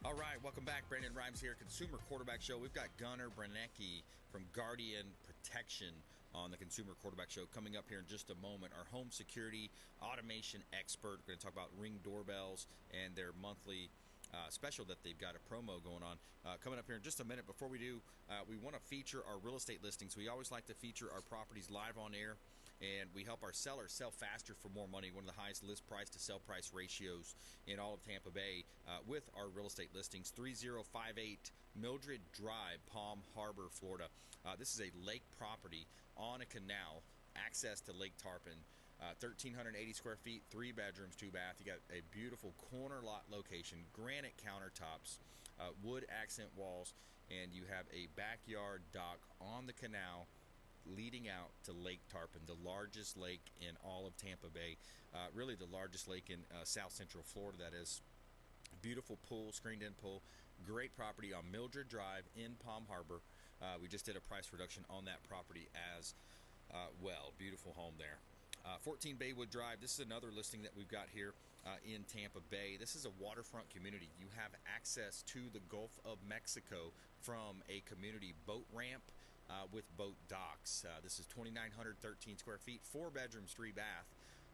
All right, welcome back. Brandon Rhymes here, Consumer Quarterback Show. We've got Gunnar Braniecki from Guardian Protection on the Consumer Quarterback Show coming up here in just a moment. Our home security automation expert. We're going to talk about Ring doorbells and their monthly special that they've got a promo going on coming up here in just a minute. Before we do, we want to feature our real estate listings. We always like to feature our properties live on air, and we help our sellers sell faster for more money. One of the highest list price to sell price ratios in all of Tampa Bay with our real estate listings. 3058 Mildred Drive, Palm Harbor, Florida. This is a lake property on a canal, access to Lake Tarpon. 1,380 square feet, 3 bedrooms, 2 bath. You got a beautiful corner lot location, granite countertops, wood accent walls, and you have a backyard dock on the canal leading out to Lake Tarpon, the largest lake in all of Tampa Bay, really the largest lake in South Central Florida, that is. Beautiful pool, screened-in pool, great property on Mildred Drive in Palm Harbor. We just did a price reduction on that property as well. Beautiful home there. 14 Baywood Drive. This is another listing that we've got here in Tampa Bay. This is a waterfront community. You have access to the Gulf of Mexico from a community boat ramp with boat docks. This is 2,913 square feet, 4 bedrooms, 3 bath.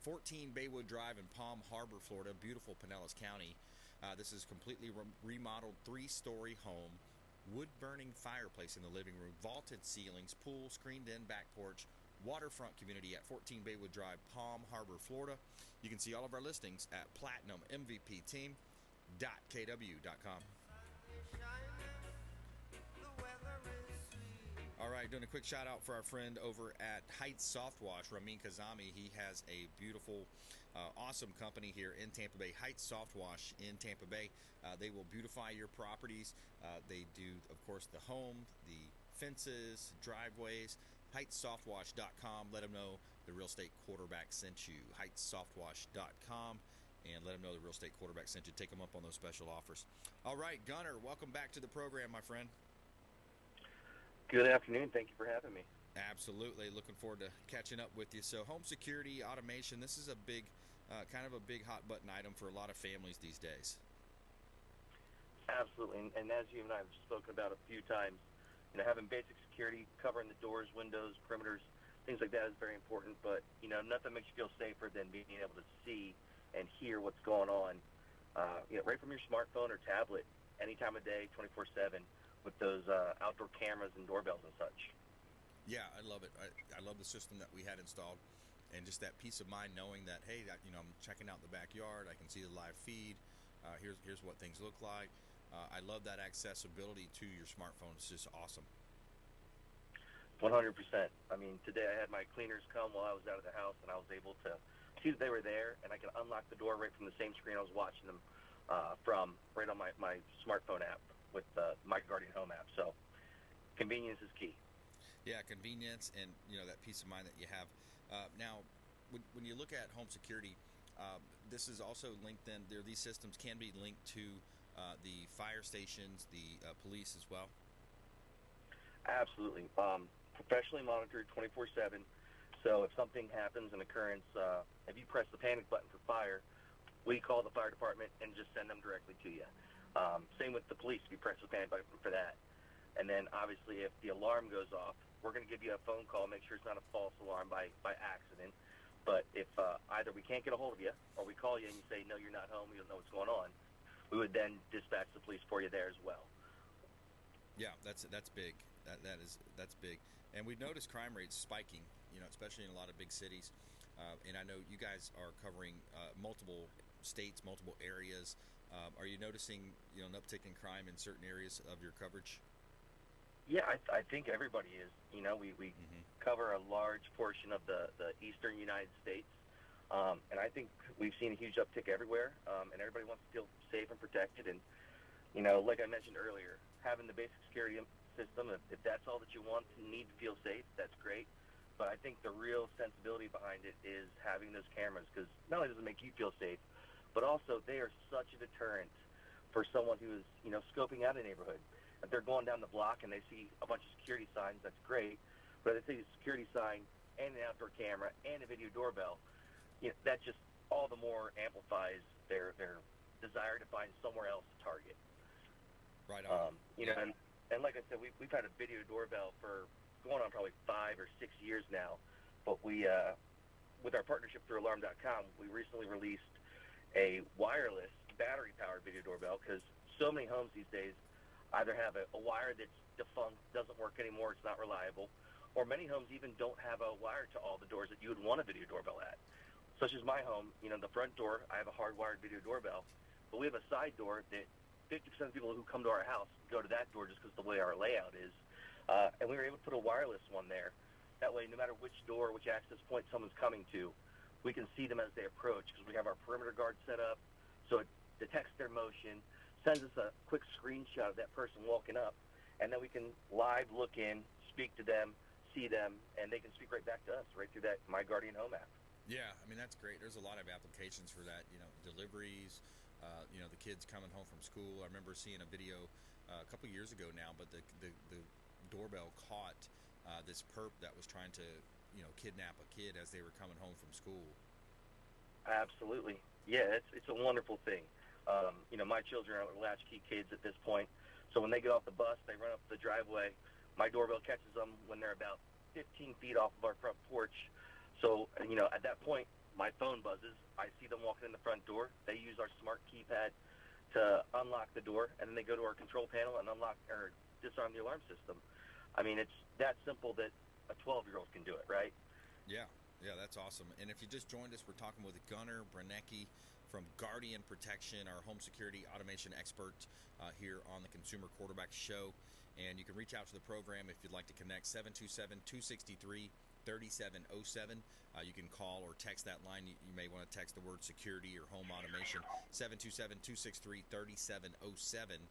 14 Baywood Drive in Palm Harbor, Florida, beautiful Pinellas County. This is completely remodeled 3-story home, wood-burning fireplace in the living room, vaulted ceilings, pool, screened-in back porch, waterfront community at 14 Baywood Drive, Palm Harbor, Florida. You can see all of our listings at platinummvpteam.kw.com. All right, doing a quick shout out for our friend over at Heights Soft Wash, Ramin Kazami. He has a beautiful, awesome company here in Tampa Bay, Heights Soft Wash in Tampa Bay. They will beautify your properties. They do, of course, the home, the fences, driveways. HeightsSoftWash.com. Let them know the Real Estate Quarterback sent you. HeightsSoftWash.com. And let them know the Real Estate Quarterback sent you. Take them up on those special offers. All right, Gunnar, welcome back to the program, my friend. Good afternoon. Thank you for having me. Absolutely. Looking forward to catching up with you. So home security automation, this is a big, kind of a big hot button item for a lot of families these days. Absolutely. And as you and I have spoken about a few times, having basic security, covering the doors, windows, perimeters, things like that is very important. But, nothing makes you feel safer than being able to see and hear what's going on, right from your smartphone or tablet, any time of day, 24/7, with those outdoor cameras and doorbells and such. Yeah, I love it. I love the system that we had installed, and just that peace of mind knowing that, hey, I'm checking out the backyard. I can see the live feed. Here's what things look like. I love that accessibility to your smartphone. It's just awesome. 100%. I mean, today I had my cleaners come while I was out of the house, and I was able to see that they were there, and I could unlock the door right from the same screen I was watching them from, right on my smartphone app with my Guardian Home app. So convenience is key. Yeah, convenience and, that peace of mind that you have. Now, when you look at home security, this is also linked in. These systems can be linked to the fire stations, the police as well? Absolutely. Professionally monitored 24/7. So if something happens, an occurrence, if you press the panic button for fire, we call the fire department and just send them directly to you. Same with the police, if you press the panic button for that. And then obviously if the alarm goes off, we're going to give you a phone call, make sure it's not a false alarm by accident. But if either we can't get a hold of you or we call you and you say, no, you're not home, you don't know what's going on, we would then dispatch the police for you there as well. Yeah, that's big. That's big. And we've noticed crime rates spiking, especially in a lot of big cities. And I know you guys are covering multiple states, multiple areas. Are you noticing, an uptick in crime in certain areas of your coverage? Yeah, I think everybody is. We cover a large portion of the eastern United States. And I think we've seen a huge uptick everywhere, and everybody wants to feel safe and protected. And, like I mentioned earlier, having the basic security system, if that's all that you want and need to feel safe, that's great. But I think the real sensibility behind it is having those cameras, because not only does it make you feel safe, but also they are such a deterrent for someone who is, scoping out a neighborhood. If they're going down the block and they see a bunch of security signs, that's great. But if they see a security sign and an outdoor camera and a video doorbell, that just all the more amplifies their desire to find somewhere else to target. You know, and like I said, we've had a video doorbell for going on probably 5 or 6 years now. But we, with our partnership through Alarm.com, we recently released a wireless battery-powered video doorbell because so many homes these days either have a wire that's defunct, doesn't work anymore, it's not reliable, or many homes even don't have a wire to all the doors that you would want a video doorbell at. Such as my home, you know, the front door, I have a hardwired video doorbell, but we have a side door that 50% of the people who come to our house go to that door just because of the way our layout is. And we were able to put a wireless one there. That way, no matter which door, which access point someone's coming to, we can see them as they approach because we have our perimeter guard set up. So it detects their motion, sends us a quick screenshot of that person walking up, and then we can live look in, speak to them, see them, and they can speak right back to us right through that My Guardian Home app. Yeah, I mean, that's great. There's a lot of applications for that, you know, deliveries, you know, the kids coming home from school. I remember seeing a video a couple years ago now, but the doorbell caught this perp that was trying to, you know, kidnap a kid as they were coming home from school. Absolutely. Yeah, it's a wonderful thing. You know, my children are latchkey kids at this point, so when they get off the bus, they run up the driveway. My doorbell catches them when they're about 15 feet off of our front porch. So, you know, at that point, my phone buzzes. I see them walking in the front door. They use our smart keypad to unlock the door, and then they go to our control panel and unlock or disarm the alarm system. I mean, it's that simple that a 12-year-old can do it, right? Yeah, that's awesome. And if you just joined us, we're talking with Gunnar Braniecki from Guardian Protection, our home security automation expert here on the Consumer Quarterback Show. And you can reach out to the program if you'd like to connect, 727-263-3707. You can call or text that line. You may want to text the word security or home automation, 727-263-3707,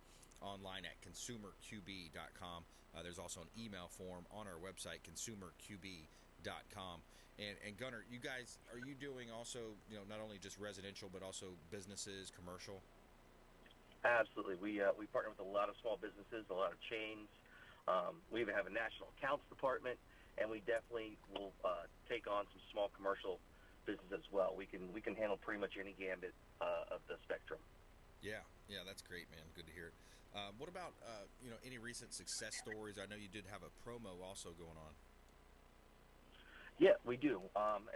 online at consumerqb.com. There's also an email form on our website, consumerqb.com. And Gunnar, you guys, are you doing also, you know, not only just residential, but also businesses, commercial? Absolutely. We partner with a lot of small businesses, a lot of chains. We even have a national accounts department, and we definitely will take on some small commercial business as well. We can handle pretty much any gambit of the spectrum. Yeah, that's great, man. Good to hear it. What about you know, any recent success stories? I know you did have a promo also going on. Yeah, we do.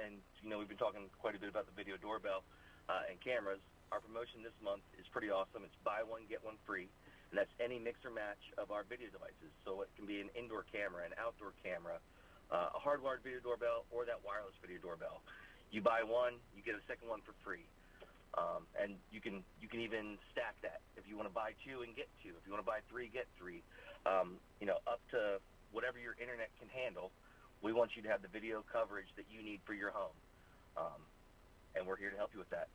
And you know, we've been talking quite a bit about the video doorbell and cameras. Our promotion this month is pretty awesome. It's buy one, get one free, and that's any mix or match of our video devices. So it can be an indoor camera, an outdoor camera, a hardwired video doorbell, or that wireless video doorbell. You buy one, you get a second one for free. And you can even stack that. If you want to buy two and get two, if you want to buy three, get three, you know, up to whatever your internet can handle. We want you to have the video coverage that you need for your home. And we're here to help you with that.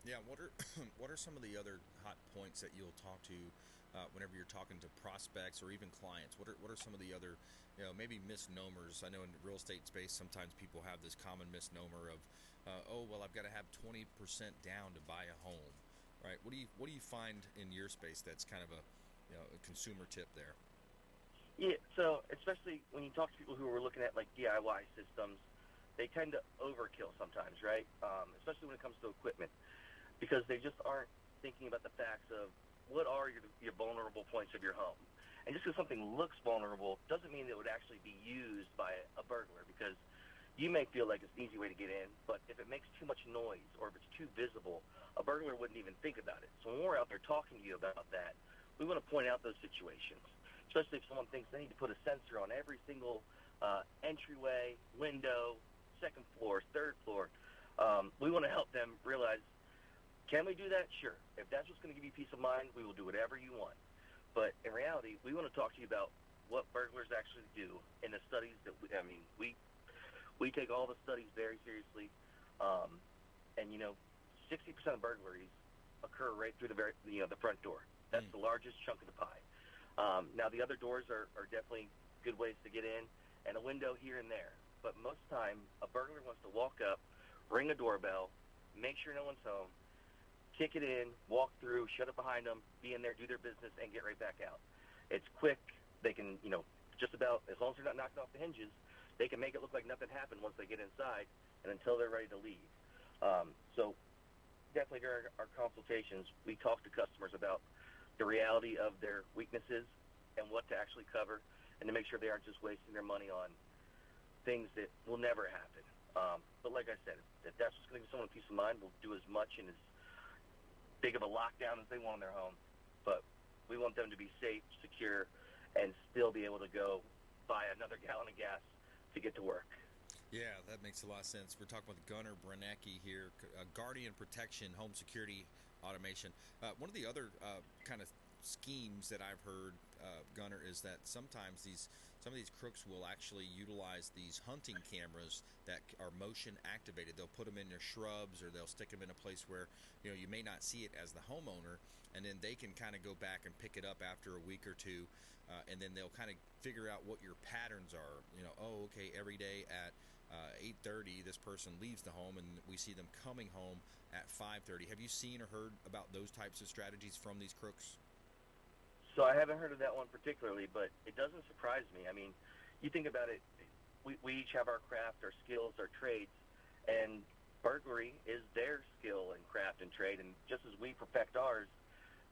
Yeah, what are some of the other hot points that you'll talk to whenever you're talking to prospects or even clients? What are some of the other, you know, maybe misnomers? I know in the real estate space sometimes people have this common misnomer of, oh, well, I've got to have 20% down to buy a home, right? What do you find in your space that's kind of a, you know, a consumer tip there? Yeah, so especially when you talk to people who are looking at like DIY systems, they tend to overkill sometimes, right? Especially when it comes to equipment, because they just aren't thinking about the facts of what are your vulnerable points of your home. And just because something looks vulnerable doesn't mean that it would actually be used by a burglar, because you may feel like it's an easy way to get in, but if it makes too much noise or if it's too visible, a burglar wouldn't even think about it. So when we're out there talking to you about that, we want to point out those situations, especially if someone thinks they need to put a sensor on every single entryway, window, second floor, third floor. We want to help them realize, can we do that? Sure. If that's what's going to give you peace of mind, we will do whatever you want. But in reality, we want to talk to you about what burglars actually do in the studies that we take all the studies very seriously. And, you know, 60% of burglaries occur right through the front door. That's the largest chunk of the pie. Now, the other doors are definitely good ways to get in, and a window here and there. But most of the time, a burglar wants to walk up, ring a doorbell, make sure no one's home, kick it in, walk through, shut it behind them, be in there, do their business, and get right back out. It's quick. They can, you know, just about, as long as they're not knocking off the hinges, they can make it look like nothing happened once they get inside and until they're ready to leave. So definitely during our consultations, we talk to customers about the reality of their weaknesses and what to actually cover, and to make sure they aren't just wasting their money on things that will never happen. But like I said, if that's what's going to give someone peace of mind, we'll do as much and as big of a lockdown as they want in their home. But we want them to be safe, secure, and still be able to go buy another gallon of gas to get to work. Yeah, that makes a lot of sense. We're talking with Gunnar Braniecki here, Guardian Protection, Home Security Automation. One of the other kind of schemes that I've heard, Gunnar, is that sometimes some of these crooks will actually utilize these hunting cameras that are motion activated. They'll put them in their shrubs, or they'll stick them in a place where you may not see it as the homeowner, and then they can kind of go back and pick it up after a week or two, and then they'll kind of figure out what your patterns are. Oh, okay, every day at 8:30 this person leaves the home, and we see them coming home at 5:30. Have you seen or heard about those types of strategies from these crooks? So I haven't heard of that one particularly, but it doesn't surprise me. I mean, you think about it, we each have our craft, our skills, our trades, and burglary is their skill and craft and trade, and just as we perfect ours,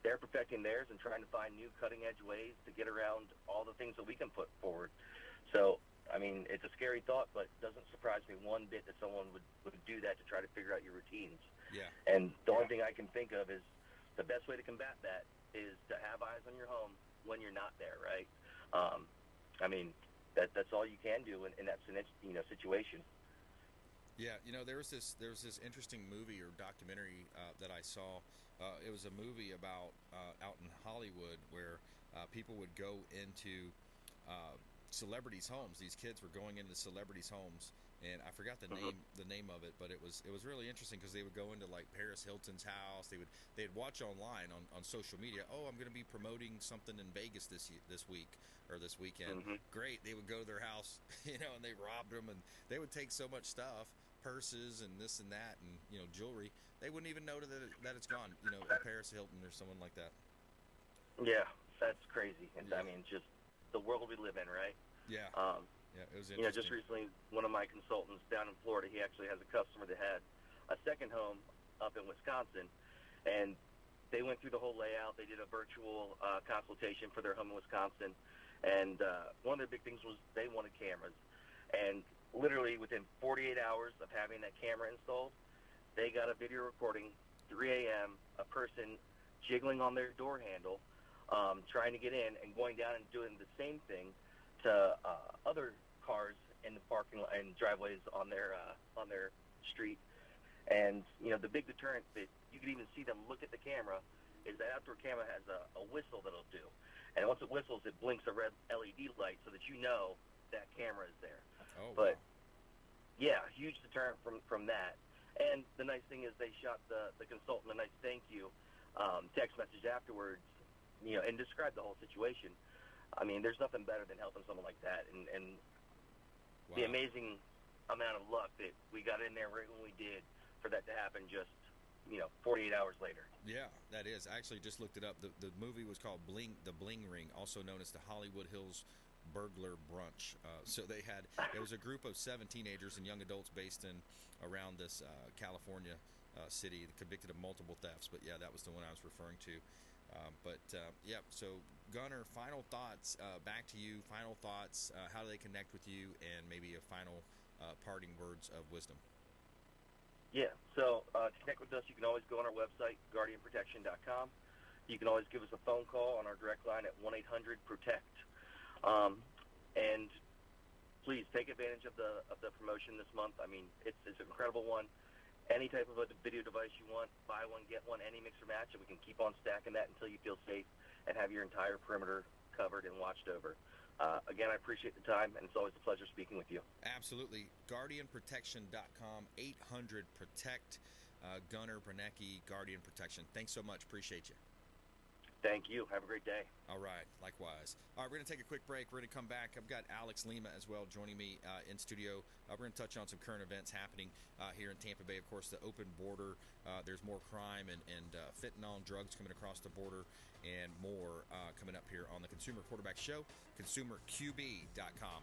they're perfecting theirs and trying to find new cutting-edge ways to get around all the things that we can put forward. So, I mean, it's a scary thought, but it doesn't surprise me one bit that someone would do that to try to figure out your routines. Yeah. And the only thing I can think of is the best way to combat that is to have eyes on your home when you're not there, right? I mean, that's all you can do in that situation. Yeah, there was this interesting movie or documentary that I saw. It was a movie about out in Hollywood where people would go into celebrities' homes. These kids were going into celebrities' homes, and I forgot the name of it, but it was really interesting because they would go into like Paris Hilton's house. They'd watch online on social media. Oh, I'm going to be promoting something in Vegas this week or this weekend. Great. They would go to their house, and they robbed them, and they would take so much stuff, purses and this and that, and jewelry. They wouldn't even know that it's gone. A Paris Hilton or someone like that. Yeah, that's crazy. And I mean, just the world we live in, right? Yeah. Yeah, it was interesting. Just recently, one of my consultants down in Florida, he actually has a customer that had a second home up in Wisconsin, and they went through the whole layout. They did a virtual consultation for their home in Wisconsin, and one of the big things was they wanted cameras. And literally within 48 hours of having that camera installed, they got a video recording, 3 a.m., a person jiggling on their door handle, trying to get in, and going down and doing the same thing to other cars in the parking lot and driveways on their street. And the big deterrent that you could even see them look at the camera is the outdoor camera has a whistle that'll do, and once it whistles, it blinks a red LED light so that that camera is there. Oh, but wow. Yeah, huge deterrent from that. And the nice thing is they shot the consultant a nice thank you text message afterwards, and described the whole situation. I mean, there's nothing better than helping someone like that, and Wow. The amazing amount of luck that we got in there right when we did for that to happen just 48 hours later. Yeah, that is. I actually just looked it up. The movie was called The Bling Ring, also known as the Hollywood Hills Burglar Brunch. So it was a group of 7 teenagers and young adults based in around this California city, convicted of multiple thefts. But yeah, that was the one I was referring to. So Gunnar, final thoughts, back to you. Final thoughts, how do they connect with you, and maybe a final parting words of wisdom. Yeah, so to connect with us, you can always go on our website, guardianprotection.com. You can always give us a phone call on our direct line at 1-800-PROTECT. And please take advantage of the promotion this month. I mean, it's an incredible one. Any type of a video device you want, buy one, get one, any mix or match, and we can keep on stacking that until you feel safe and have your entire perimeter covered and watched over. Again, I appreciate the time, and it's always a pleasure speaking with you. Absolutely. GuardianProtection.com, 800-PROTECT. Gunnar Braniecki, Guardian Protection. Thanks so much. Appreciate you. Thank you. Have a great day. All right. Likewise. All right, we're going to take a quick break. We're going to come back. I've got Alex Lima as well joining me in studio. We're going to touch on some current events happening here in Tampa Bay. Of course, the open border. There's more crime and fentanyl and drugs coming across the border, and more coming up here on the Consumer Quarterback Show, consumerqb.com.